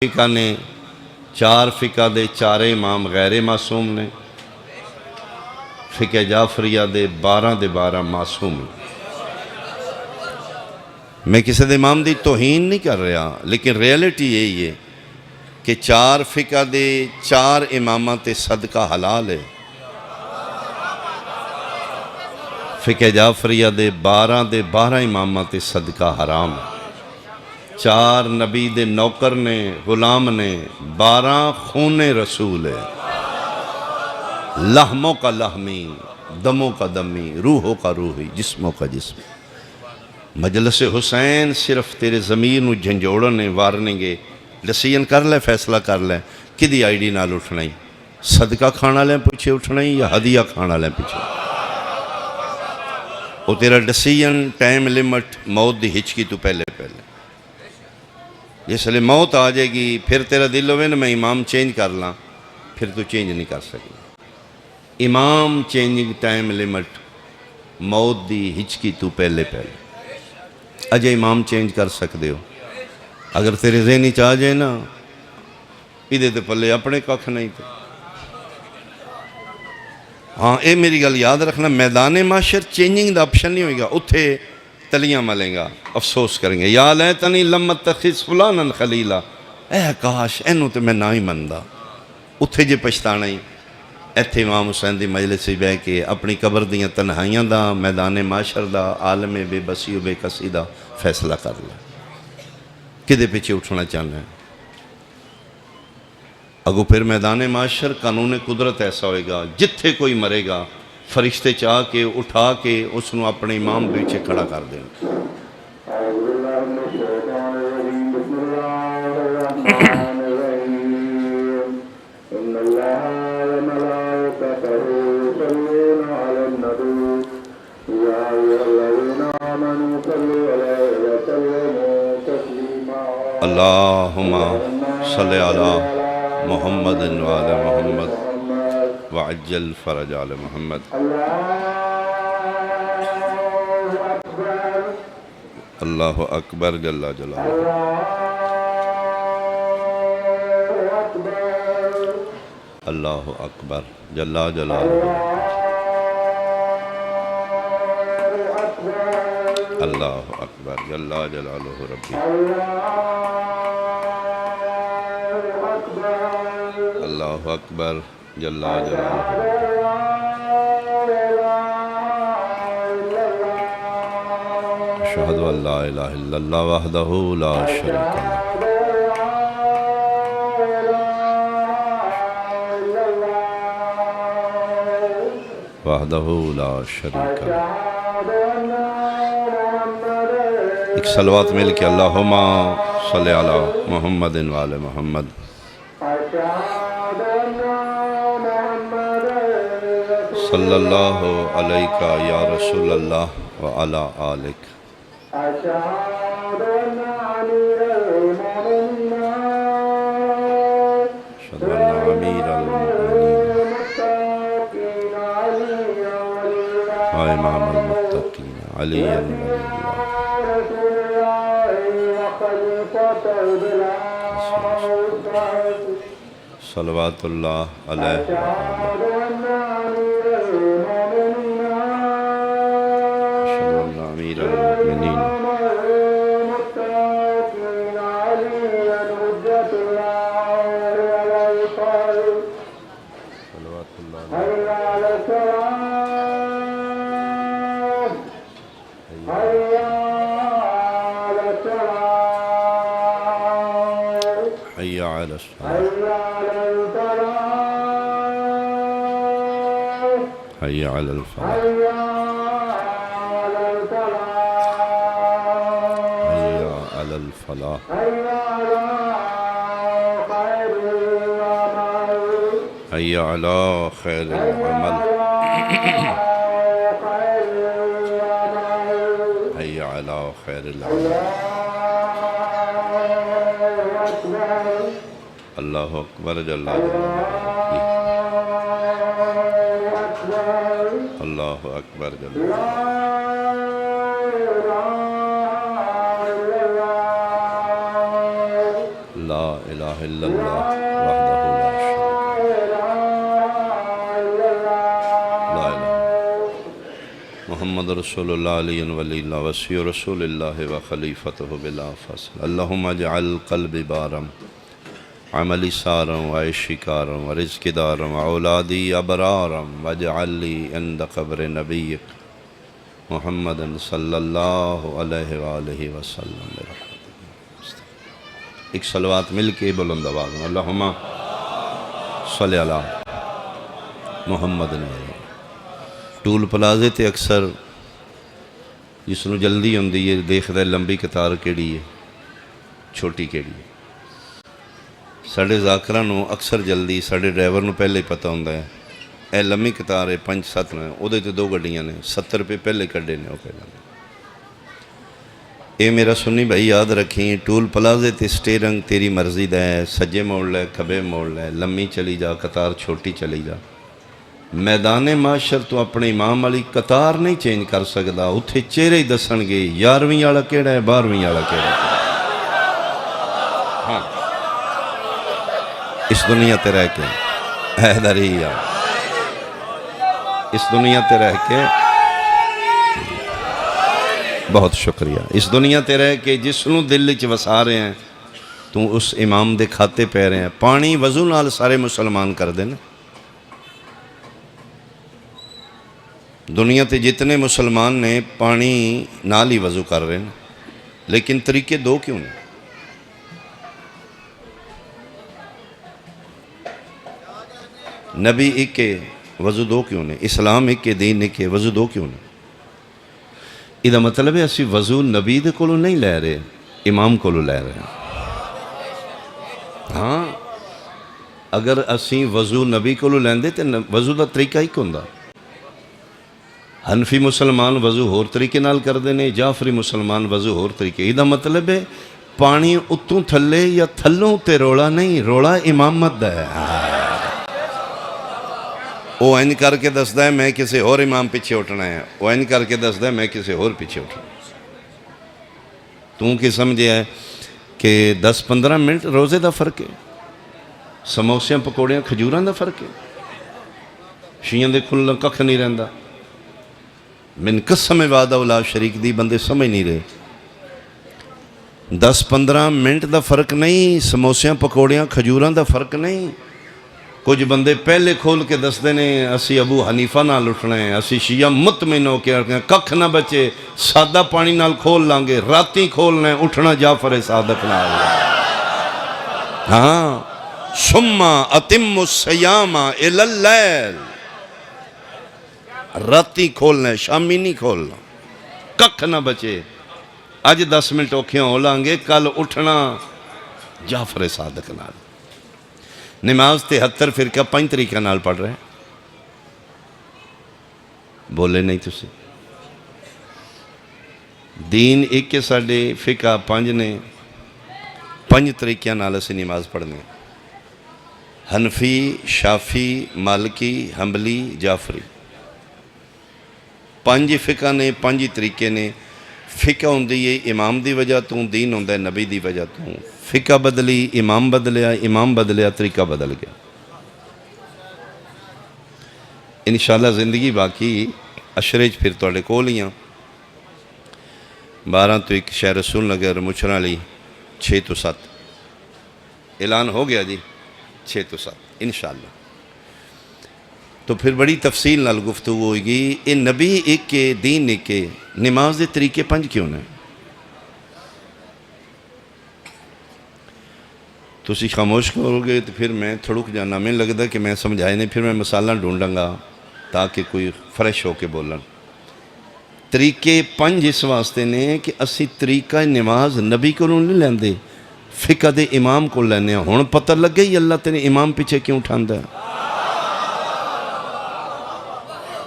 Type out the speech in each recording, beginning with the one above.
فقہ نے چار فقہ دے چارے امام غیر معصوم نے، فقہ جعفریہ دے 12 معصوم نے۔ میں کسی دے امام دی توہین نہیں کر رہا، لیکن ریئلٹی یہی ہے کہ چار فقہ دے چار اماماں تے صدقہ حلال ہے۔ فقہ جعفریہ دے 12 اماماں تے صدقہ حرام ہے۔ چار نبی دے نوکر نے، غلام نے، 12 خون رسول ہے۔ لحموں کا لحمی، دموں کا دمی، روحوں کا روحی، جسموں کا جسم۔ مجلس حسین صرف تیرے ضمیر نو جھنجوڑنے وارنے گے، ڈسیجن کر لے، فیصلہ کر لے کدی آئی ڈی نال اٹھنا ہی، صدقہ کھانا لیں پیچھے اٹھنا ہی یا ہدیہ کھانا لیں پیچھے۔ وہ تیرا ڈسیجن ٹائم لیمٹ موت دی ہچکی تو پہلے جس لئے موت آ جائے گی پھر تیرا دل ہوئے نا میں امام چینج کر لاں، پھر تو چینج نہیں کر سکے۔ امام چینجنگ ٹائم لیمٹ موت دی ہچکی تو پہلے اجے امام چینج کر سکتے ہو۔ اگر تیرے ذہنی چاہ جائے نا ادھے تے پلے اپنے ککھ نہیں تھے۔ ہاں اے میری گل یاد رکھنا، میدان معاشر چینجنگ دا آپشن نہیں ہوئے گا، اتھے تلیاں ملیں گا، افسوس کریں گے، یا لیتنی لم اتخذ فلانا خلیلا، اے کاش اینو تے میں نہ ہی مندہ۔ اتھے جے پچھتانا ہی ایتھے امام حسین دی مجلس سے بہ کے اپنی قبر دیاں تنہائیاں دا، میدان معاشر دا، عالم بے بسی و بے کسی دا فیصلہ کر لے کدے پیچھے اٹھنا چاہنا ہے۔ اگو پھر میدان معاشر قانون قدرت ایسا ہوئے گا، جتھے کوئی مرے گا فرشتے چاہ کے اٹھا کے اس نو اپنے امام بیچے کھڑا کر دیں۔ اللہم صلی علی محمد وعلی محمد وعجل فرج آل محمد۔ اللہ اکبر جل جلالہ۔ اللہ اکبر جل جلالہ۔ اللہ اکبر جل جلالہ ربی۔ اللہ اکبر جل جلالہ ربی۔ اشہد ان لا الہ الا اللہ وحدہ لا شریک لہ وحدہ لا شریک لہ۔ ایک صلوات مل کے اللہم صلی علی محمد وعلی محمد۔ صلی اللہ علیہ یا رسول اللہ وعلی آلک۔ اشہد ان امیر المومنین و امام المتقین علی ولی اللہ صلوات اللہ علیہ امیر المؤمنین حی علی الصلاة حی علی الفلاح حی علی الفلاح حی علی خیر العمل حی علی خیر العمل۔ اللہ اکبر جل جلالہ۔ اللہ اکبر جل لا الہ الہ الا اللہ وحدہ لا شریک لا الہ محمد رسول اللہ علیہ ولی اللہ وسیع رسول اللہ و خلیفتہ بلا فصل اللہم اجعل قلبی بارم عملی سارم و عیشی کارم و رزق دارم و اولادی ابرارم واجعل لی عند قبر نبیک محمد صلی اللہ علیہ وآلہ وسلم برحمتہ۔ ایک صلوات مل کے بلند آواز میں اللہم صلی علی محمد نے ٹول پلازے تے اکثر جس نو جلدی ہوندی ہے دیکھدا ہے لمبی قطار کیڑی ہے چھوٹی کیڑی ہے۔ ساڑے ذاکراں نو اکثر جلدی ساڑے ڈرائیور نو پہلے پتہ ہوندا ہے اے لمبی قطار ہے 5-7 نے او دے تے 2 گڈیاں نے 70 روپے پہلے کڈے نے او پہلے۔ اے میرا سنی بھائی یاد رکھیں ٹول پلازے تے سٹیرنگ تیری مرضی دا ہے، سجے موڑ لے کھبے موڑ لے، لمبی چلی جا قطار چھوٹی چلی جا۔ میدان معاشر تو اپنے امام والی قطار نہیں چینج کر سکدا، اتھے چہرے ہی دسن گے 11ویں والا کیڑا ہے 12ویں والا کیڑا ہے۔ ہاں اس دنیا تے رہ کے حیدر ہی آ اس دنیا تے رہ کے بہت شکریہ اس دنیا تے رہ کے جس نو دل وچ وسا رہے ہیں تو اس امام دے کھاتے پہ رہے ہیں۔ پانی وضو نال سارے مسلمان کر دیں دنیا تے جتنے مسلمان نے پانی نال ہی وضو کر رہے ہیں، لیکن طریقے 2 کیوں نہیں؟ نبی ایک کے وضو 2 کیوں نہیں؟ اسلام ایک کے دین ایک کے وضو 2 کیوں نہیں؟ یہ مطلب ہے اسی وضو نبی دے کولوں نہیں لے رہے امام کولوں لے رہے ہیں۔ ہاں اگر اسی وضو نبی کولوں لیندے تے وضو دا طریقہ ایک ہوندا۔ حنفی مسلمان وضو ہور طریقے نال کر دینے، جعفری مسلمان وضو ہور طریقے۔ یہ مطلب ہے پانی اتوں تھلے یا تھلوں تے روڑا نہیں، روڑا امامت دا ہے۔ وہ این کر کے دسدا ہے میں کسی اور امام پیچھے اٹھنا ہے، وہ این کر کے دسدا ہے میں کسی اور پیچھے اٹھنا ہے۔ تو کہ سمجھے ہے کہ 10-15 منٹ روزے دا فرق ہے، سموسیاں پکوڑیاں کھجوراں دا فرق ہے، شیعوں دے کھلنا ککھ نہیں رہندا۔ من قسم وعدہ لا شریک دی بندے سمجھ نہیں رہے۔ 10-15 منٹ دا فرق نہیں، سموسیاں پکوڑیاں کھجوراں دا فرق نہیں۔ کچھ بندے پہلے کھول کے دستے نے اسی ابو حنیفہ نال اٹھنا ہے، اسی شیعہ مطمئن ہو کے اٹھنا ہے، ککھ نہ بچے سادہ پانی نال کھول لانگے، راتی کھولنا ہے، اٹھنا جعفر صادق نال۔ ہاں ثم اتم الصیام الی اللیل، راتی کھولنا ہے، شامی نہیں کھولنا، ککھ نہ بچے۔ اج 10 منٹ اوکھیاں ہو لانگے، کل اٹھنا جعفر صادق نال۔ نماز 73 فرقہ 5 طریقہ نال پڑھ رہے ہیں، بولے نہیں تسی۔ دین ایک کے ساڑھے فقہ 5 نے 5 طریقہ نال اسی نماز پڑھنے، حنفی، شافی، مالکی، حنبلی، جعفری۔ 5 فقہ نے 5 طریقے نے۔ فقہ ہوندی ہے امام دی وجہ تو، دین ہوندہ ہے نبی دی وجہ تو۔ فقہ بدلی، امام بدلیا، امام بدلیا، طریقہ بدل گیا۔ انشاءاللہ زندگی باقی اشرے پھر توڑے کولیاں 12 تو 1 شہر رسول نگر مچھران لی 6 تو 7 اعلان ہو گیا جی، 6 تو 7 انشاءاللہ۔ تو پھر بڑی تفصیل نال گفتگو ہوئی گی۔ اے نبی ایک کے دین ایک کے، نماز دے طریقے 5 کیوں نے؟ تسی خاموش کرو گے تو پھر میں تھوڑک جانا، میں لگتا کہ میں سمجھائے نہیں، پھر میں مسالہ ڈھونڈاں گا تاکہ کوئی فریش ہو کے بولن۔ طریقے 5 اس واسطے نے کہ اسی طریقہ نماز نبی کو نہیں لیندے، فقہ دے امام کو لینے ہیں۔ ہون پتہ لگے ہی اللہ تینے امام پیچھے کیوں اٹھاندہ ہے؟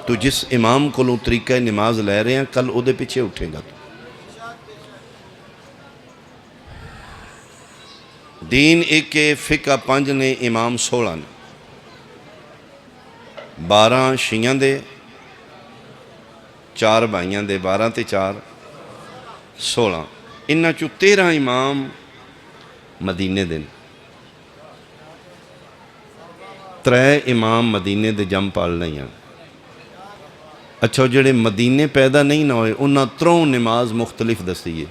تو جس امام کو لوں طریقہ نماز لے رہے ہیں کل او دے پیچھے اٹھے گا۔ تو دین ایک کے، فقہ 5 نے، امام 16 نے، 12 شیعہ دے، 4 بھائیاں دے، 12 تے 4 16۔ انہاں چو 13 امام مدینے دے۔ ترے امام مدینے دے جم پال نہیں ہیں. اچھا جڑے مدینے پیدا نہیں نہ ہوئے انہاں تروں نماز مختلف دسی ہے,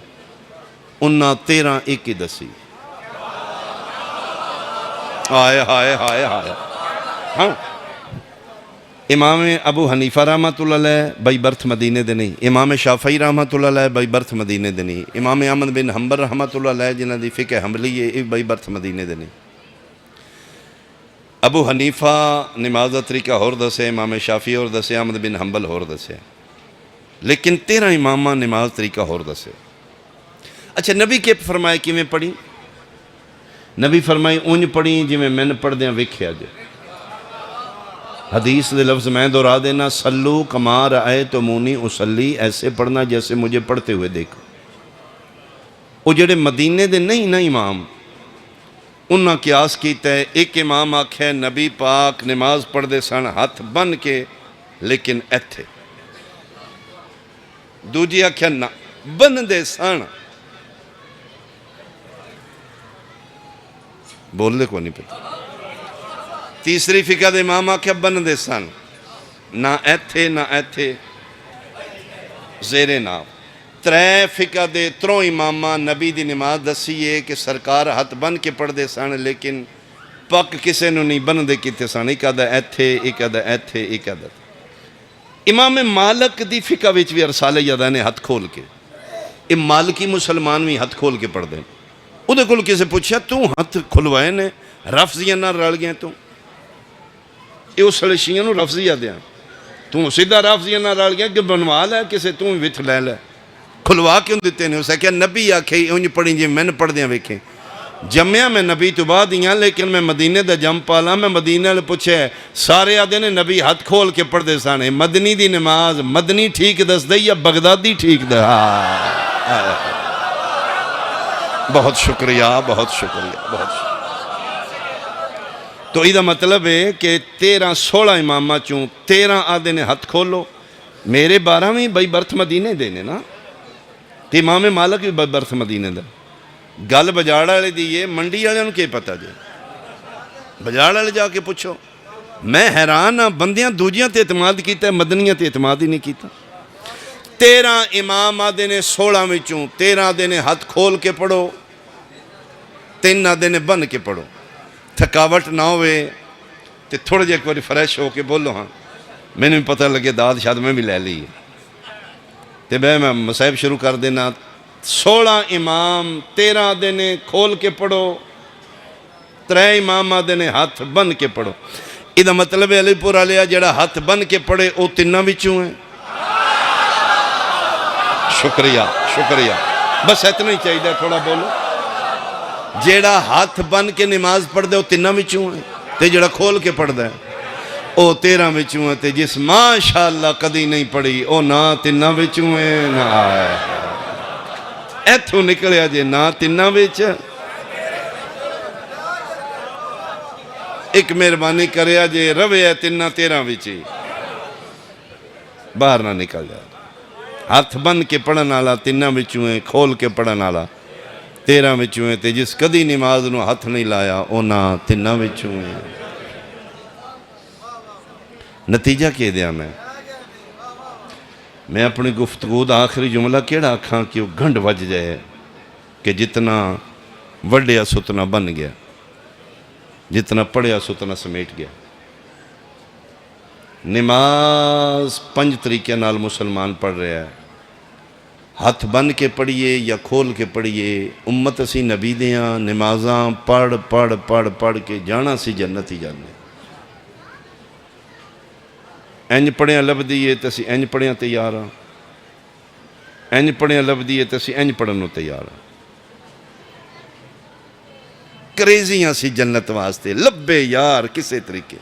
انہاں 13 ایک ہی دسی. ہائے ہائے ہائے ہائے. ہاں امام ابو حنیفہ رحمۃ اللہ علیہ بائی برتھ مدینے دے نہیں, امام شافعی رحمۃ اللہ علیہ بائی برتھ مدینے دے نہیں, امام احمد بن حنبل رحمۃ اللہ علیہ جنہ دی فقہ حنبلی ہے یہ بائی برتھ مدینے دے نہیں. ابو حنیفہ نماز دا طریقہ ہور دسے, امام شافعی ہور دسے, احمد بن حنبل ہور دسے, لیکن 13 امامہ نماز طریقہ ہور دسے. اچھا نبی کے فرمائے کی میں پڑھی؟ نبی فرمائی اونج پڑھی جی میں نے پڑھ دیاں وکھیا جے. حدیث دے لفظ میں دہرا دینا, صلو کما رأیتمونی اصلی, ایسے پڑھنا جیسے مجھے پڑھتے ہوئے دیکھو. وہ جڑے مدینے دے نہیں نا امام انہاں قیاس کیتا ہے, ایک امام آکھے نبی پاک نماز پڑھ دے سن ہاتھ بن کے لیکن ایتھے, دوجی آکھے نہ بن دے سن, بول دے کو نہیں پتا. تیسری فقہ دے امام آکھے بن دے سن, نہ ایتھے نہ ایتھے زیر نام. ترے فقہ دے تروں امامہ نبی دی نماز دسی ہے کہ سرکار ہاتھ بن کے پڑھ دے سن لیکن پک کسے نو نہیں بن دے کیتے سن, ایک آدھا ایتھے ایک آدھا ایتھے ایک آدھا. امام مالک دی فقہ وچ بھی ارسالہ یادہ نے ہاتھ کھول کے, یہ مالکی مسلمان بھی ہاتھ کھول کے پڑھ دیں. او دے کل کسے پوچھا تو ہاتھ کھلوائے نے رفضیاں نہ رل گئے, یہ اس سڑے شیعہ نو رفضیہ دیا, تو سیدھا رفضیاں نہ رل گیا کہ بنوا لے کسے تو وتھ لے لے, کھلوا کیوں دیتے ہیں؟ اسے کیا نبی آکھے انج پڑھیں جی میں نے پڑھ دیاں ویکھیں. جمعہ میں نبی تو بعد ہی لیکن میں مدینے دا جم پالا, میں مدینے لے پوچھے سارے آدھے نے نبی ہاتھ کھول کے پڑھ دے سانے. مدنی دی نماز مدنی ٹھیک دس دے یا بغدادی ٹھیک دے؟ بہت شکریہ بہت شکریہ بہت شکریہ. تو ایدہ مطلب ہے کہ 13-16 امامہ چوں 13 آدھے نے ہاتھ کھولو. میرے 12ویں بھائی برتھ مدینے دینے نا, تو امام مالک بھی بھائی برتھ مدینے دے. گل بجاڑا لے دیئے منڈی والے انہوں کے پتہ جائے, بجاڑا لے جا کے پوچھو. میں حیران ہاں بندیاں دوجیاں تے اعتماد کیتا ہے, مدنیاں تے اعتماد ہی نہیں کیتا. 13 امام آدھے نے 16 میں چوں 13 آدھے نے ہاتھ کھول کے پڑھو, 3 آدھے نے بن کے پڑھو. تھکاوٹ نہ ہوئے تو تھوڑے جے ایک باری فریش ہو کے بولو. ہاں میں نے پتہ لگے داد شاید میں بھی لے لی تو میں مسائب شروع کر دینا. 16 امام 13 آدھے نے کھول کے پڑھو, 3 امام آدھے نے ہاتھ بن کے پڑھو. یہ مطلب ہے علی پور علیہ جڑا ہاتھ بن کے پڑھے وہ 3 بچوں ہیں. شکریہ شکریہ, بس اتنا ہی چاہیے تھوڑا بولو. جیڑا ہاتھ بن کے نماز پڑھ دے وہ 3 بچوں ہیں, تے جیڑا کھول کے پڑھ دے وہ 13 بچوں ہیں, تے جس ماشاءاللہ کدی نہیں پڑھی وہ نہ 3 بچوں ہیں نہ آئے. ایتھوں نکلیا جے نہ 3 بچ. ایک مہربانی کریا جے روے 13 بچی باہر نہ نکل جائے. ہاتھ بن کے پڑھن والا 3 بچوں ہیں, کھول کے پڑھن والا 13 بچوں ہیں, تے جس کدی نماز نو ہاتھ نہیں لایا وہ نہ 3 بچوں ہیں. نتیجہ کہہ دیا میں اپنی گفتگو دا آخری جملہ کیڑا آکھاں کہ وہ گھنڈ وج جائے کہ جتنا وڈیا ستنا بن گیا, جتنا پڑھیا ستنا سمیٹ گیا. نماز 5 طریقے نال مسلمان پڑھ رہا ہے, ہاتھ بن کے پڑھیے یا کھول کے پڑھیے. امت اسی نبی دیاں نمازاں پڑھ پڑھ پڑھ پڑھ کے جانا سی جنت ہی جانے. اینج پڑھیاں لب دیئے تو اسی اینج پڑھیاں تیار ہاں, اینج پڑھیاں لب دیئے تو اسی اینج پڑھنوں تیار ہاں. کریزیاں سی جنت واسطے لبے یار کسے طریقے.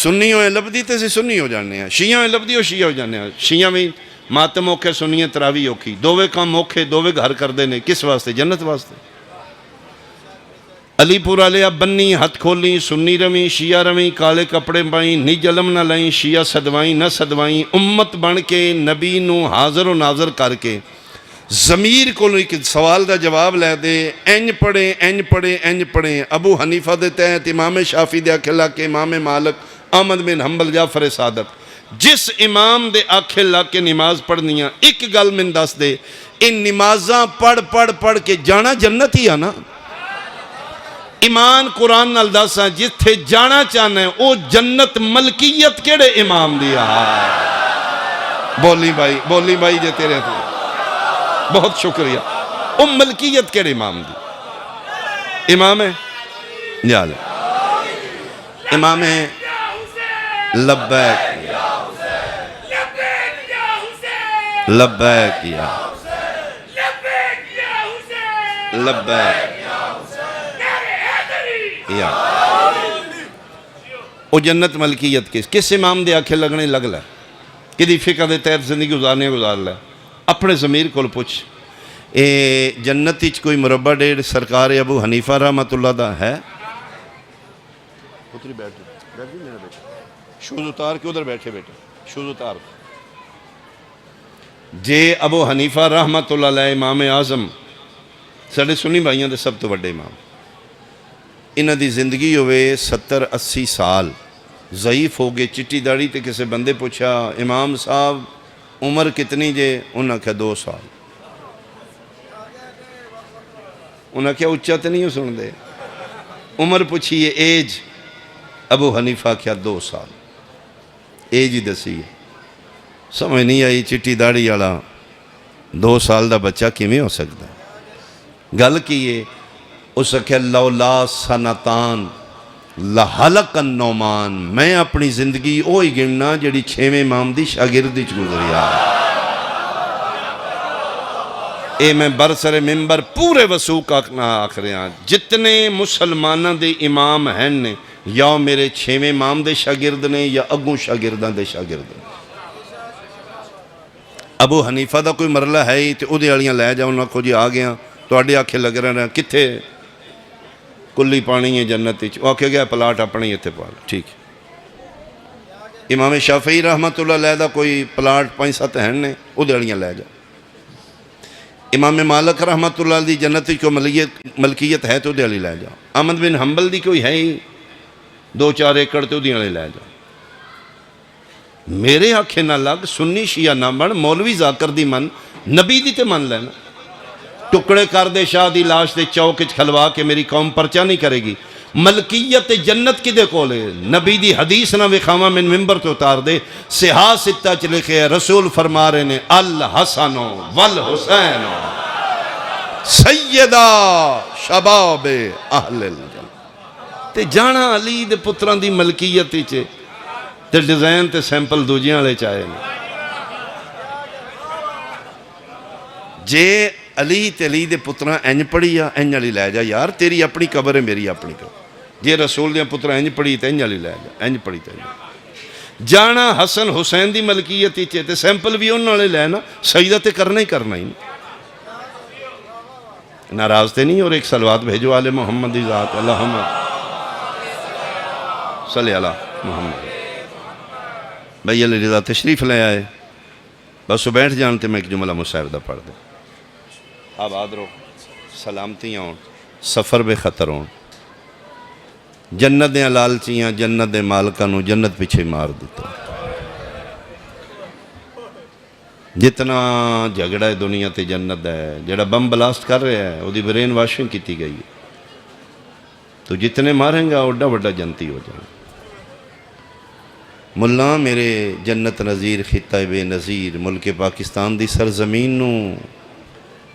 سنی ہوئے لب دی تو اسی سنی ہو جانے ہیں, شیعہ ہوئے لب دی ہو شیعہ ہو جانے ہیں. شیعہ میں ماتم اوکھے سنیے تراوی اوکھی, دووے کام اوکھے دووے گھر کر دینے, کس واسطے؟ جنت واسطے. علی پور علیہ بنی ہتھ کھولیں, سنی رویں شیعہ رویں, کالے کپڑے پائیں نی جلم نہ لائیں, شیعہ صدوائیں نہ صدوائیں. امت بن کے نبی نو حاضر و ناظر کر کے ضمیر کو ایک سوال دا جواب لے دے، انج پڑھیں انج پڑھیں انج پڑھیں۔ ابو حنیفہ دے تحت امام شافعی دے آکھے لگ کے امام مالک، احمد بن حنبل، جعفر صادق، جس امام دے آکھے لگ کے نماز پڑھنیاں، ایک گل میں دس دے، ان نمازاں پڑھ کے جانا جنت ہی ہے نا؟ ایمان قرآن نال دساں جتھے جانا چاہنا ہے او جنت ملکیت کیڑے امام دیا؟ بولی بھائی جے تیرے تھے، بہت شکریہ۔ او ملکیت کیڑے امام دی؟ امام ہے یا لے امام ہے؟ لبیک لبیک یا لبیک یا او جنت ملکیت کس امام دے آکھے لگنے لگ لے؟ کدی فقہ دے تحت زندگی گزار لے؟ اپنے ضمیر کو پوچھ، اے جنت اچ کوئی مربع ڈیڑھ سرکار ابو حنیفہ رحمت اللہ دا ہے؟ اتری بیٹھ جی میرا بیٹا، شوز اتار کے ادھر بیٹھے شوز اتار۔ جے ابو حنیفہ رحمت اللہ علیہ امام اعظم ساڑھے سنی بھائیوں دے سب تو بڑے امام، انہاں دی زندگی ہوئے 70-80 سال، ضعیف ہو گئے، چٹی داڑھی تے کسے بندے پوچھا امام صاحب عمر کتنی جے؟ انہاں کہا 2 سال۔ انہاں کہا اچھا تے نہیں ہو سن دے، عمر پوچھئے ایج؟ ابو حنیفہ کہا 2 سال، ایج ہی دسی ہے۔ سمجھ نہیں آئی، چٹی داڑھی والا 2 سال دا بچہ کیویں ہو سکتا ہے؟ گل کیے اس کہا لولا سنتان لحلق النعمان، میں اپنی زندگی اوہی گننا جڑی 6ویں امام دی شاگردی چ گزریا۔ اے میں برسر ممبر پورے وثوق آکھ رہے ہیں، جتنے مسلمانوں دے امام ہیں نے یا میرے 6ویں امام دے شاگرد نے یا اگوں شاگرداں دے شاگرد نے۔ ابو حنیفہ دا کوئی مرلہ ہے ہی تے اودے والیاں لے جاؤ، انہاں کو جی آ گیا تواڈے آکھے لگ رہے ہیں کتھے؟ کلی پانی ہے جنت وچ، آکھے گیا پلاٹ اپنی ایتھے پال، ٹھیک ہے۔ امام شافعی رحمت اللہ علیہ دا کوئی پلاٹ 5-7 ہیں نے، اودے والیاں لے جاؤ۔ امام مالک رحمت اللہ دی جنت کو ملکیت ہے تو اودے والی لے جاؤ۔ احمد بن حنبل دی کوئی ہے ہی 2-4 ایکڑ تے اودے والی لے جاؤ۔ میرے آکھے نہ لگ، سنی شیعہ نہ بن، مولوی ذاکر دی من، نبی دی تے من لینا۔ ٹکڑے کر دے شاہ دی لاش دے چوک وچ کھلوا کے میری قوم پرچہ نہیں کرے گی۔ ملکیت جنت کدے کولے؟ نبی دی حدیث نہ وکھاواں من ممبر تو اتار دے، صحاح 6 چ لکھے ہے، رسول فرما رہے نے الحسن والحسین سیدہ شباب اہل الجنہ۔ تے جانا علی دے پتران دی ملکیت وچ تے ڈیزائن تے سیمپل دوجیاں لے چاہے نے۔ جے علی تے علی دے پتران انج پڑھی یا انج علی لے جا، یار تیری اپنی قبر ہے میری اپنی قبر۔ جے رسول دے پتران انج پڑھی تے انج علی لے جا، انج پڑھی تے انج۔ جانا حسن حسین دی ملکیت ہی تے سیمپل بھی انہوں نے لے نا، سجدہ تے کرنا ہی کرنا ہی۔ ناراض تے نہیں؟ اور ایک صلوات بھیجو آل محمد دی ذات، اللہم صلی اللہ محمد۔ بھائی علی رضا تشریف لے آئے، بس بیٹھ جانتے میں ایک جملہ مصاحبہ پڑھ دیں۔ آباد رو، سلامتیاں ہوں، سفر بے خطر ہوں، جنت دے لالچیاں جنت دے مالکانوں جنت پیچھے مار دیتا۔ جتنا جھگڑا ہے دنیا تے جنت ہے، جڑا بم بلاسٹ کر رہا ہے وہ دی برین واشنگ کیتی گئی ہے، تو جتنے ماریں گا اوڈا وڈا جنتی ہو جائے۔ ملا میرے جنت نظیر خطہ بے نظیر ملک پاکستان دی سرزمین نو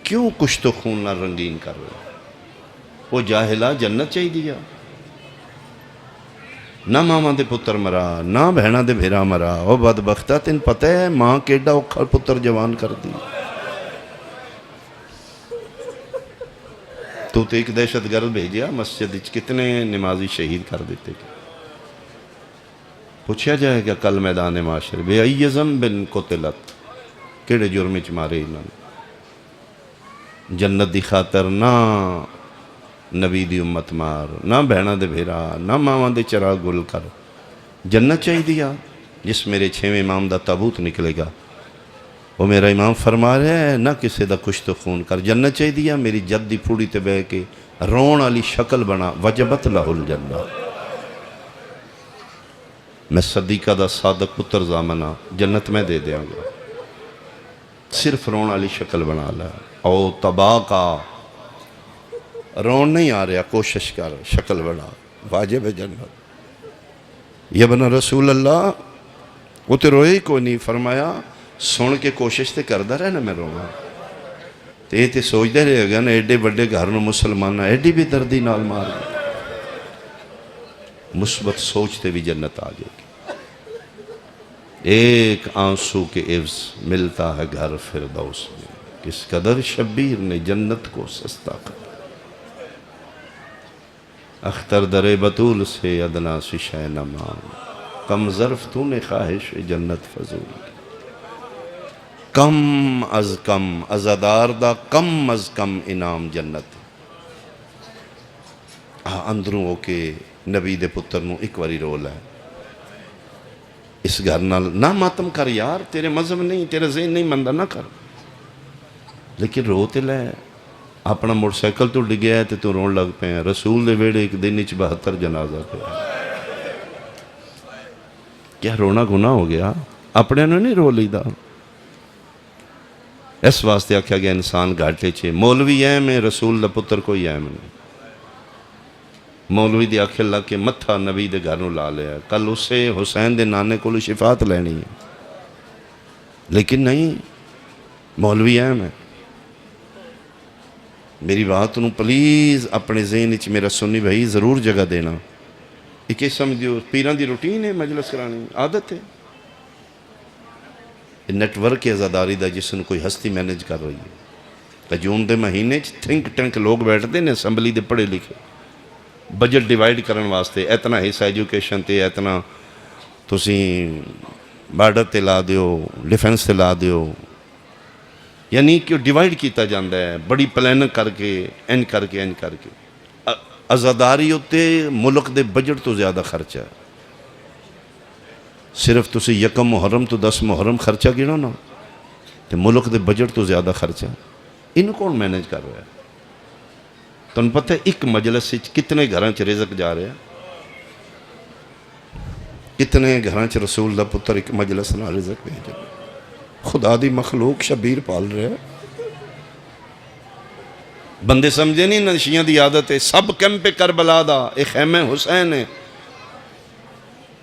کیوں کچھ تو خون نہ رنگین کر رہے؟ وہ جاہلا جنت چاہی دیا، نہ ماما دے پتر مرا نہ بہنا دے بھیرا مرا۔ وہ بدبختہ تین پتہ ہے ماں کیڈا اوکھا پتر جوان کر دی۔ تو ایک دہشت گرد بھیجیا مسجد کتنے نمازی شہید کر دیتے۔ پوچھا جائے گا کل میدان معاشر بے ای ذنب قتلت، کیڑے جرم چ مارے انہوں نے؟ جنت دی خاطر نہ نبی دی امت مار، نہ بہنا دے بھیرا، نہ ماواں دے چراغ گل کر۔ جنت چاہی دیا جس میرے 6ویں امام دا تابوت نکلے گا، وہ میرا امام فرما رہا ہے نہ کسی دا کچھ تو خون کر، جنت چاہی دیا میری جد دی پھوڑی تے بہ کے رون والی شکل بنا، وجبت لہ الجنہ، میں صدیقہ دا صادق پتر زامنا، جنت میں دے دیاں گا، صرف رون والی شکل بنا لیا۔ او تباہ کا رون نہیں آ رہا، کوشش کر، شکل بنا، واجب ہے جنت۔ یہ بنا رسول اللہ، وہ تو روئے ہی کوئی نہیں، فرمایا سن کے کوشش تے کردہ رہنا میں رونا، تے یہ تے سوچ دے رہے گا نا ایڈے بڑے گھر نو مسلمانہ ایڈی بھی دردی نال مار گئے، مثبت سوچتے بھی جنت آ جائے گی۔ ایک آنسو کے عوض ملتا ہے گھر فردوس میں، کس قدر شبیر نے جنت کو سستا کر، اختر در بطول سے ادنا سی شے نہ مانگ، کم ظرف تو نے خواہش جنت فضول کی، کم از کم ازادار دا کم از کم انعام جنت۔ اندروں ہو کے نبی دے پتر نو ایک واری رول ہے، اس گھر نہ ماتم کر یار، تیرے مذہب نہیں، تیرے ذہن نہیں مندہ نہ کر، لیکن رو تے لے، اپنا موٹر سائیکل تو ڈگیا ہے تو رون لگ پہ ہیں، رسول دے ویڑے ایک دن 72 جنازہ پہ، کیا رونا گناہ ہو گیا؟ اپنے انہوں نہیں رو لیدہ، اس واسطے آکھا گیا انسان گھاٹے چھے، مولوی اہم ہے، رسول دا پتر کوئی اہم نہیں۔ مولوی دی آکھے اللہ کے متھا نبی دے گھر نو لا لیا، کل اسے حسین دے نانے کو شفاعت لینی ہے، لیکن نہیں، مولوی اہم ہے۔ میری بات نو پلیز اپنے ذہن وچ میرا سنی بھائی ضرور جگہ دینا، ایک سمجھو پیران دی روٹین ہے مجلس کرانی، عادت ہے، نیٹ ورک ازاداری دا جس نے کوئی ہستی مینج کر رہی ہے۔ جون دے مہینے تھنک ٹینک لوگ بیٹھتے ہیں اسمبلی دے پڑھے لکھے، بجٹ ڈیوائیڈ کرن واسطے، اتنا حصہ ایجوکیشن تے، اتنا تسی بارڈر تے لا دیو، ڈیفنس تے لا دیو، یعنی کہ ڈیوائیڈ کیتا جاندہ ہے بڑی پلان کر کے، این کر کے، این کر کے۔ ازاداری ہوتے ملک دے بجٹ تو زیادہ خرچہ ہے، صرف تسی یکم محرم تو 10 محرم خرچہ گنو نا، تے ملک دے بجٹ تو زیادہ خرچہ، ان کون مینج کر رہا ہے؟ تو ان پتہ ہے ایک مجلس سے کتنے گھران چ رزق جا رہے ہیں، کتنے گھران چ رسول دا پتر ایک مجلس نہ رزق بھیج رہے، خدا دی مخلوق شبیر پال رہے ہیں۔ بندے سمجھے نہیں نشیاں دی عادت ہے، سب کیمپ پہ کربلا دا، ایک خیمہ حسین ہے،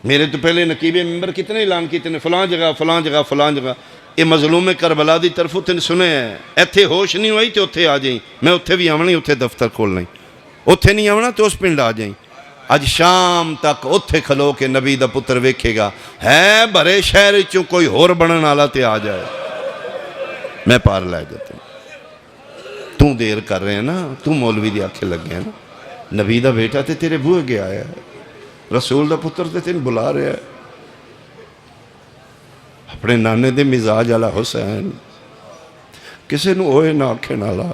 میرے تو پہلے نقیب ممبر کتنے اعلان کیتے ہیں، فلان جگہ فلان جگہ فلان جگہ، یہ مظلوم کربلا دی طرفوں تین سنے ہیں، ایتھے ہوش نہیں ہوئی تو اتھے آ جائیں، میں اتھے بھی آونا ہی اتھے دفتر کھول لیں، اتھے نہیں آونا تو اس پنڈ آ جائیں، آج شام تک اتھے کھلو کے نبی دا پتر ویکھے گا، ہے بھرے شہر چوں کوئی ہور بڑھن آلا تے آ جائے، میں پار لائے جاتے ہیں۔ تو دیر کر رہے ہیں نا، تو مولوی دی آنکھیں لگ گئے نا، نبی دا بیٹا تے تیرے بوئے گیا ہے، رسول دا پتر تے تین بلا رہے ہیں، اپنے نانے دے مزاج والا حسین، کسے نو ہوئے نہ آنکھیں نالا،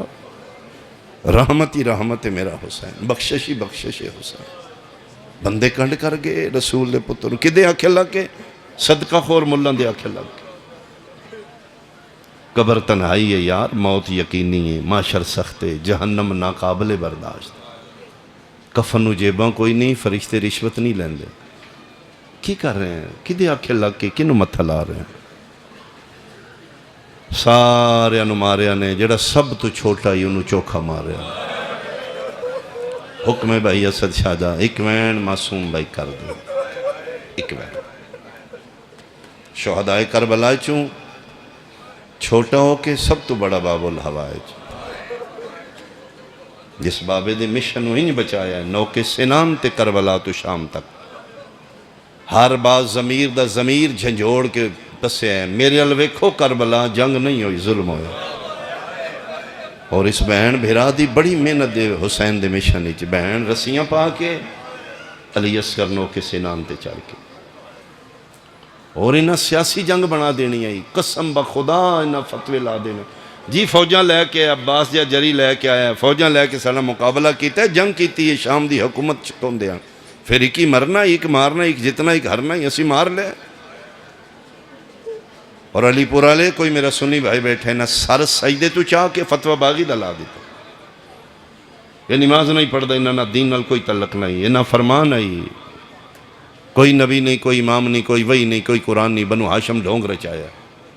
رحمت ہی رحمت ہے میرا حسین، بخشش ہی بخشش ہے حسین، بندے کنڈ کر گئے رسول دے پتر، کدے آنکھیں لگ کے صدقہ خور ملان دے آنکھیں لگ کے۔ قبر تنہائی ہے یار، موت یقینی ہے، معاشر سخت ہے، جہنم ناقابل برداشت، کفن و جیباں کوئی نہیں، فرشتے رشوت نہیں لیندے، کی کر رہے ہیں؟ کدے آنکھیں لگ کے کنو متھا لا رہے ہیں؟ سارے ماریا نے، جڑا سب تو چھوٹا ہی انہوں چوکھا ماریا، حکم بھائی اسد شاہدہ ایک وین معصوم بھائی کر دو، ایک وین شہدائے کربلا چوں چھوٹا ہو کے سب تو بڑا باب الحوائج، جس بابے دے مشن ہی نہیں بچایا ہے، نو کے سنان تے کربلا تو شام تک، ہر بات ضمیر دا ضمیر جھنجھوڑ کے دسے ہیں، میرے الویکھو کربلا جنگ نہیں ہوئی، ظلم ہویا، اور اس بہن بھیرا دی بڑی محنت دے حسین دے مشن ہی، بہن رسیاں پا کے علی اصغر نو کے سنان تے چڑھ کے، اور انہاں سیاسی جنگ بنا دینی ہے، قسم بخدا انہاں فتوے لا دینے، جی فوجاں لے کے عباس یا جری لے کے آیا، فوجاں لے کے سارا مقابلہ کیتا ہے، جنگ کیتی ہے، شام دی حکومت چکون دیا، پھر ایک ہی مرنا، ایک مارنا، ایک جتنا، ایک ہرنا ہی، اسی مار لے، اور علی پور والے کوئی میرا سنی بھائی بیٹھے نہ سر سجدے تو چاہ کے فتویٰ باغی دا لا دیتا، یہ نماز نہیں پڑھتا، انہاں نہ دین نال کوئی تعلق نہیں، یہ نہ فرمان نہیں، کوئی نبی نہیں، کوئی امام نہیں، کوئی وحی نہیں، کوئی قرآن نہیں، بنو ہاشم ڈھونگ رچایا،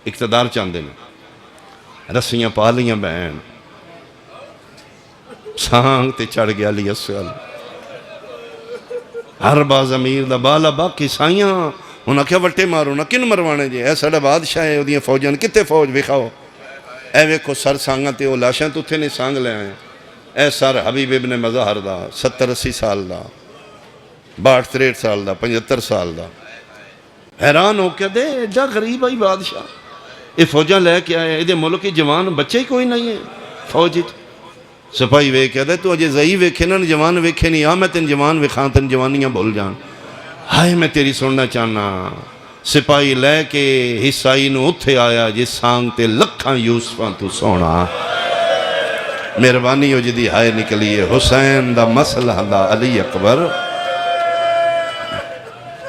اقتدار چاندے نے، رسیاں پا لیاں بہن، سانگ تے چڑھ گیا علی اسول، ہر باز امیر دا بالا باقی سائیاں انہاں کیا وٹے مارو نہ کن مروانے جے، اے ساڑا بادشاہ ہے ادھیاں فوجاں کتے فوج وکھاؤ، اے ویکھو سر سانگاں تے او لاشاں تو تھے نے سانگ لے آئے، اے سر حبیب ابن مظہر دا 70-80 سال دا، 62-63 سال دا، 75 سال دا، حیران ہو کے دے ایڈا غریب آئی بادشاہ، یہ فوجاں لے کے آئے، یہ ملک کی جوان بچے ہی کوئی نہیں ہے فوج، سپاہی ویکھے دے تو اجے زئی ویکھے نا جوان ویکھے نہیں، میں تین جوان ویکھاں تین جوانیاں بھول جان، ہائے میں تیری سننا چاہنا، سپاہی لے کے حصائی نو اتھے آیا جس سانگ تے لکھاں یوسفاں تو سونا، مہربانی ہو جدی ہائے نکلی ہے، حسین دا مسئلہ دا علی اکبر،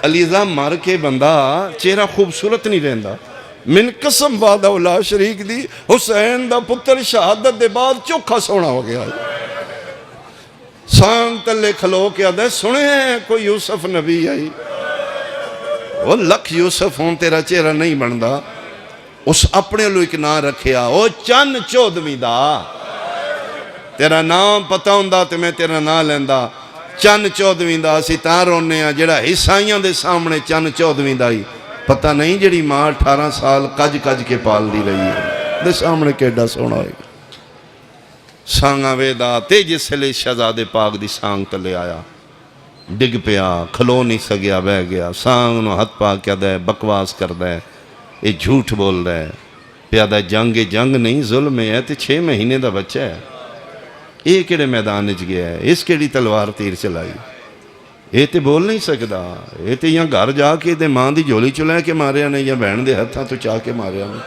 علیزہ مار کے بندہ چہرہ خوبصورت نہیں رہندا، من قسم وعدہ اولا شریک دی، حسین دا پتر شہادت دے بعد چوکھا سونا ہو گیا، سانگ تلے کھلو کے آدھے سنے ہیں کوئی یوسف نبی آئی، وہ لکھ یوسف ہوں تیرا چہرہ نہیں بندا، اس اپنے لو ایک نام رکھیا، او چند چودویں دا، تیرا نام پتہ ہوندا تے میں تیرا نام لیندہ، چند چودویں دا اسی تاں رونے ہیں جڑا حصائیاں دے سامنے چند چودویں دا ہی، پتہ نہیں جڑی ماں 18 سال کج کج کے پال دی رہی ہے، دے سامنے کیڈا سونا ہوئے گا، سانگا ویدہ تے جس لئے شہزادے پاک دی سانگ تلے آیا، ڈگ پیا، کھلو نہیں سگیا بہ گیا، سانگ نو ہاتھ پا کیا دے، بکواس کر دے، یہ جھوٹ بول دے، پیادہ جنگ نہیں ظلم ہے، تے 6 مہینے دا بچہ ہے، یہ کیڑے میدان اچ گیا ہے، اس کیڑی تلوار تیر چلائی، یہ تے بول نہیں سکدا، یہ تے یہاں گھر جا کے تے ماں دی جولی چلائے کے ماریا نے، یا بہن دے ہتھاں تو چاہ کے ماریا نے،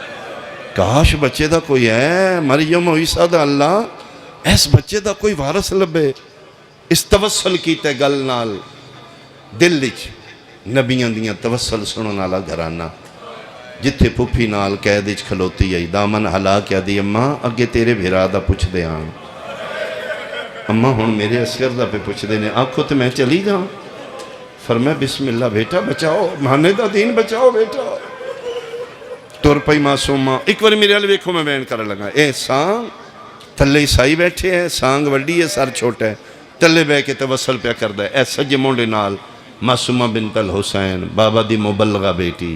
کاش بچے دا کوئی ہے، مریم و عیسیٰ دا اللہ، اس بچے دا کوئی وارث لبے، اس توسل کیتے گل نال، دل لچ، نبیان دیاں توسل سنو نالا گھرانا، جتھے پھپھی نال قید اچ کھلوتی آئی، دامن ہلا کیا دی اماں اگے تیرے بھیرا دا پوچھ دے آن، اماں ہون میرے اسکر دا پہ پوچھ دے نے، آنکھو تے میں چلی جاؤں، فرمائے بسم اللہ بیٹا بچاؤ، مانے دا دین بچاؤ بیٹا، تور پئی معصومہ، ایک بار میرے حال ویکھو میں بیان کر لگا، اے سانگ تھلے عیسائی بیٹھے ہیں، سانگ وڈی ہے سر چھوٹا ہے، تلے بے کے توسل پہ کر دے، اے سج مونڈے نال معصومہ بنت الحسین، بابا دی مبلغہ بیٹی،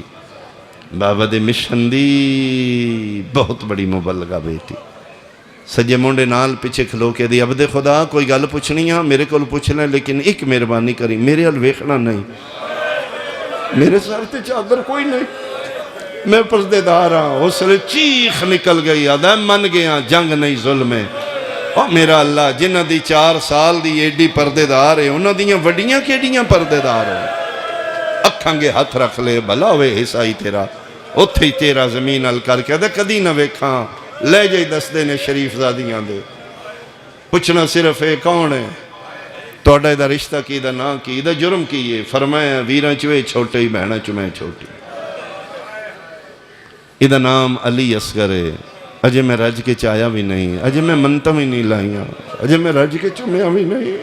بابا دی مشن دی بہت بڑی مبلغہ بیٹی، سجے مونڈے نال پیچھے کھلو کے دی، عبد خدا کوئی گل پوچھنی ہے میرے کول پوچھ لیں، لیکن ایک مہربانی کری، میرے حال ویکھنا نہیں، میرے سر تے چادر کوئی نہیں، میں پردے دار ہاں، اس لئے چیخ نکل گئی، آدھا من گیا جنگ نہیں ظلم ہے، اور میرا اللہ جنہ دی 4 سال دی ایڈی پردے دار ہے، انہ دیاں وڈیاں کیڈیاں پردے دار ہیں، اکھاں گے ہاتھ رکھ لے بھلا ہوئے حصائی تیرا، اتھے ہی تیرا زمین حل کر کے دے کدی نہ ویکھاں، لے جائی دس دے نے شریف زادیاں دے، پوچھنا صرف ہے کون ہے، توڑا دا رشتہ کی دا نا کی دا جرم کی ہے، فرمایا ویران چوے چھوٹے ہی بہنا چمیں چھوٹی، ادھا نام علی اصغر ہے، اجے میں رج کے چایا بھی نہیں، اجے میں منتم ہی نہیں لائیاں، اجے میں رج کے چمیا بھی نہیں،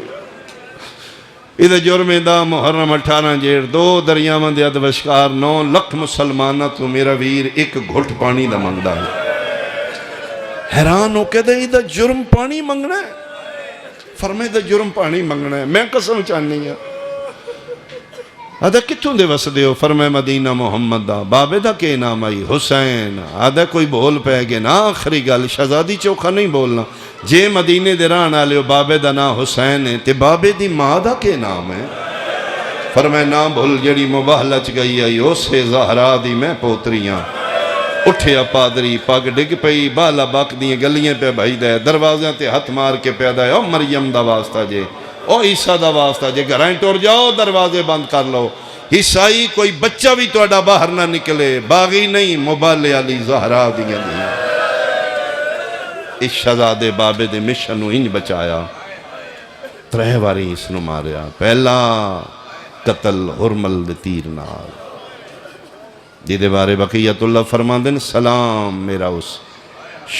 ادھا جرم دا محرم 18 جیڑ 2 دریاواں دے ادوشکار 9 لکھ مسلمانہ تو میرا ویر ایک گھٹ پانی دا منگدا ہے، حیران ہو کے دے ادھا جرم پانی منگنا ہے، فرمائے ادھا جرم پانی منگنا ہے، میں قسم چاہنی ہے، آدھا کتوں دے وس دے ہو، فرمائے مدینہ محمد دا، بابے دا کے نام آئی حسین، آدھا کوئی بول پہ گے نا آخری گل شہزادی چوکھا نہیں بولنا، جے مدینے دے ران آلے ہو بابے دا نا حسین ہے تے بابے دی ماں دا کے نام ہے، فرمائے نا بھول جڑی مباہلچ گئی آئی اسے زہرا دی میں پوتریاں، اٹھیا پادری پاک ڈگ پئی بالا باک دیئے گلیاں پہ بھائی دے، دروازیاں تے ہتھ مار کے پیدا ہے، او مریم دا واسطہ جے، او عیسیٰ دا واسطہ جے، گھرائیں ٹور جاؤ دروازے بند کر لو، عیسائی کوئی بچہ بھی توڑا باہر نہ نکلے، باغی نہیں مبالے علی زہرا دیاں دیاں، اس شہزادے بابے دے مشن انج بچایا، 3 واری اس نو ماریا، پہلا قتل حرمل دے تیر نال، جہدے بارے بقیت اللہ فرماندے نے سلام میرا اس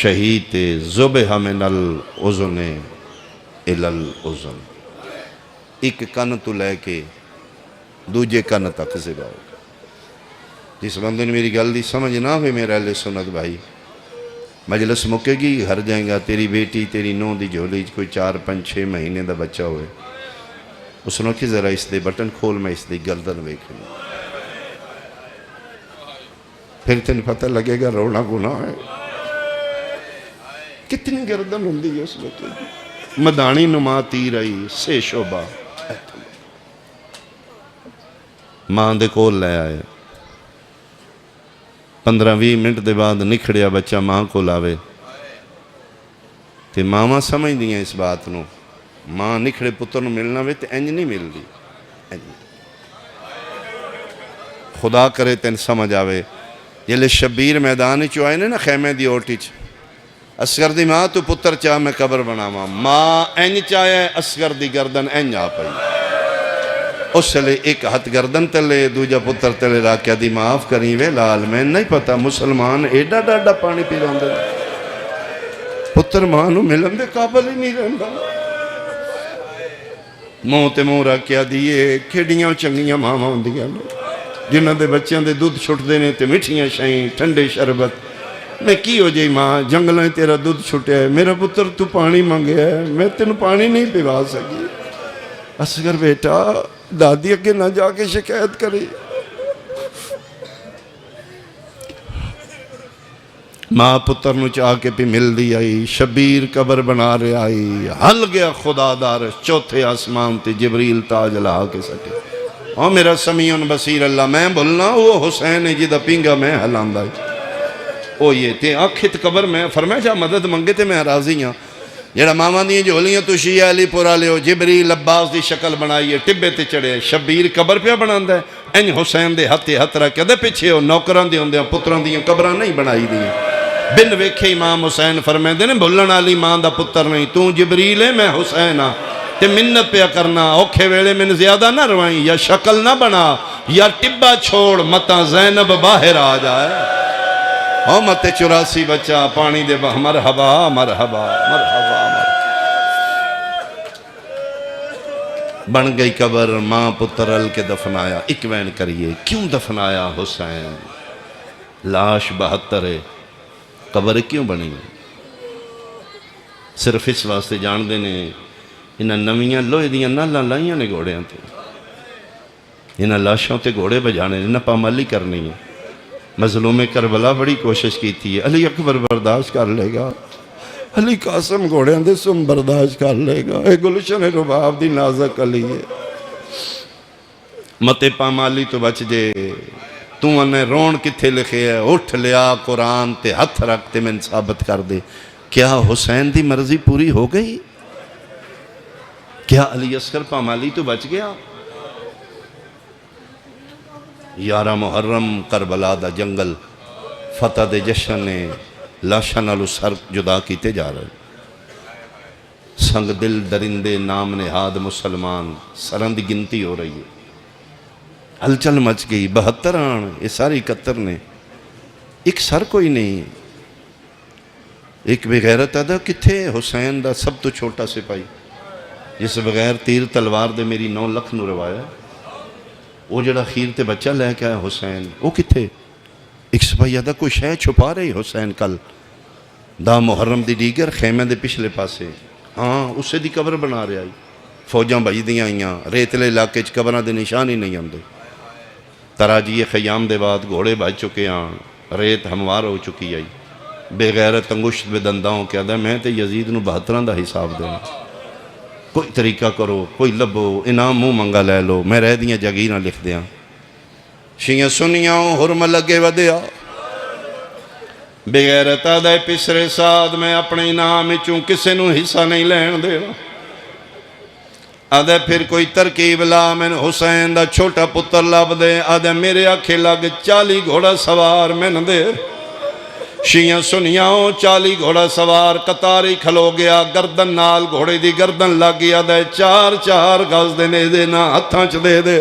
شہید تے ذبح من الاذن الی الاذن، ایک کن تو لے کے دوجے کن تک ذبح ہو گیا۔ جس بندے نے میری گل دی سمجھ نہ ہوئے میرا اہل سنت بھائی، مجلس مکے گی گھر جائیں گا، تیری بیٹی تیری نو دی جھولی کوئی 4-5-6 مہینے دا بچہ ہوئے، اس نے کہ ذرا اس دے بٹن کھول میں اس دی گردن ویکھنی، پھر تین پتہ لگے گا رونا گناہ ہے۔ کتنی گردن ہوندی ہے اس بچے کی، مدانی نما تیر آئی سے شعبہ، ماں دے کول لے آئے، 15-20 منٹ دے بعد نکھڑیا بچہ ماں کو لاوے تے ماں سمجھ دیا اس بات نو، ماں نکھڑے پتر نو ملنا وے تے انج نہیں مل دی، خدا کرے تین سمجھ آوے۔ جلے شبیر میدان چو آئے نا خیمے دی اوٹی چ، اسگر دی ماں تو پتر چاہ میں قبر بناواں، ماں انج چاہے اسگر دی گردن انج آ پئی، اس لئے ایک ہاتھ گردن تلے دوجہ پتر تلے راکیا دی معاف کریں وے لال، میں نہیں پتا مسلمان ایڈا ڈاڈا پانی پی رہا دے، پتر ماں نو ملن دے قابل ہی نہیں رہندا، موتے موں راکیا دیئے کھیڑیاں چنگیاں ماں ہوندیاں جنہاں دے بچیاں دے دودھ چھٹ دینے تے مٹھیاں شائیں ٹھنڈے شربت، میں کی ہو جائی ماں جنگلیں تیرا دودھ چھٹے ہے، میرا پتر تو پانی مانگے ہے، میں تینوں پانی نہیں پیوا سکی، اسگر بیٹا دادی اگے نہ جا کے شکایت کری، ماں پتر نو چاہ کے پی مل دی آئی، شبیر قبر بنا رہے آئی، ہل گیا خدا دار چوتھے آسمان تے جبریل تاج لہا کے سکے، اور میرا سمیعن بصیر اللہ، میں بولنا وہ حسین ہے جدہ پینگا میں ہلاندہ او یہ تے آکھت قبر میں فرمائے جا مدد منگے تے میں راضی ہاں، جیڑا ماما دیئے جھولیاں تو شیعہ علی پورا لے ہو، جبریل عباس دی شکل بنائیے ٹبے تے چڑھے، شبیر قبر پہ بناندہ ہے، انج حسین دے ہتھ رکھے دے پیچھے ہو، نوکران دے ہوندے ہیں، پتران دیئے قبران نہیں بنائی دیئے، بن ویکھے امام حسین فرمائے دے نے بھولن علی ماں دا پتر نہیں، تو جبریل ہے میں حسین ہاں، تے منت پہ کرنا، اوکھے ویلے من زیادہ نہ روائیں، یا شکل نہ بنا، یا ٹبا چھوڑ متا زینب باہر آ جائے، او مت 84 بچہ پانی دے مرحبا مرحبا مرحبا، بن گئی قبر، ماں پترل کے دفنایا، اکوین کریے کیوں دفنایا حسین، لاش 72 ہے، قبر کیوں بنی، صرف اس واسطے جان دینے انہاں نویاں لوہے دیاں نالاں لائیاں نے گھوڑیاں تھے، انہاں لاشوں تے گھوڑے بجانے انہاں پامالی کرنی ہے، مظلوم کربلا بڑی کوشش کی تھی، علی اکبر برداشت کر لے گا، علی قاسم گھوڑے اندے سم برداشت کر لے گا، اے گلشن رباب دی نازک علی ہے، متے پامالی تو بچ جے، تو انہیں رون کتھے لکھے ہے، اٹھ لیا قرآن تے ہتھ رکھتے میں ثابت کر دے، کیا حسین دی مرضی پوری ہو گئی؟ کیا علی اصغر پامالی تو بچ گیا؟ 11 محرم کربلا دا جنگل فتح دے جشن نے لاشاں نالو سر جدا کیتے جا رہے، سنگ دل درندے نام نہاد مسلمان سرن دی گنتی ہو رہی ہے، ہلچل مچ گئی، 72 آن یہ ساری 71 نے، ایک سر کوئی نہیں، ایک بغیرت ادا کتھے حسین دا سب تو چھوٹا سپاہی جس بغیر تیر تلوار دے میری 9 لکھ نو روایا، وہ جڑا خیر تے بچہ لے کے آیا حسین، وہ کتھے ایک سپاہی ادا کوئی شے چھپا رہی حسین کل دا محرم دی دیگر خیمے دے پچھلے پاسے، ہاں اسے دی قبر بنا رہے آئی، فوجاں بھائی دیاں آئیاں، ریتلے علاقے چ قبران دے نشان ہی نہیں آندے، تراجی خیام دے بعد گھوڑے بھائی چکے آن، ریت ہموار ہو چکی آئی، بے غیرت انگشت بے دنداؤں کیا دا میں تے یزید نو 72 دا حساب دینا، کوئی طریقہ کرو، کوئی لبو، انعام منہ منگا لے لو، میں رہ دیاں جگی نہ لکھ دیاں، شیعہ سنیاں حرم لگے ودیا، بے غیرت آدھے پسرے ساتھ میں اپنے انعام چون کسے نو حصہ نہیں لین دے، آدھے پھر کوئی ترکیب لا میں حسین دا چھوٹا پتر لاب دے، آدھے میرے آنکھیں لگ 40 گھوڑا سوار میں نہ دے، شیعہ سنیاں 40 گھوڑا سوار قطاری کھلو گیا، گردن نال گھوڑے دی گردن لگ گیا، دے 4 گز دینے دینا ہتھاں چ دے دے،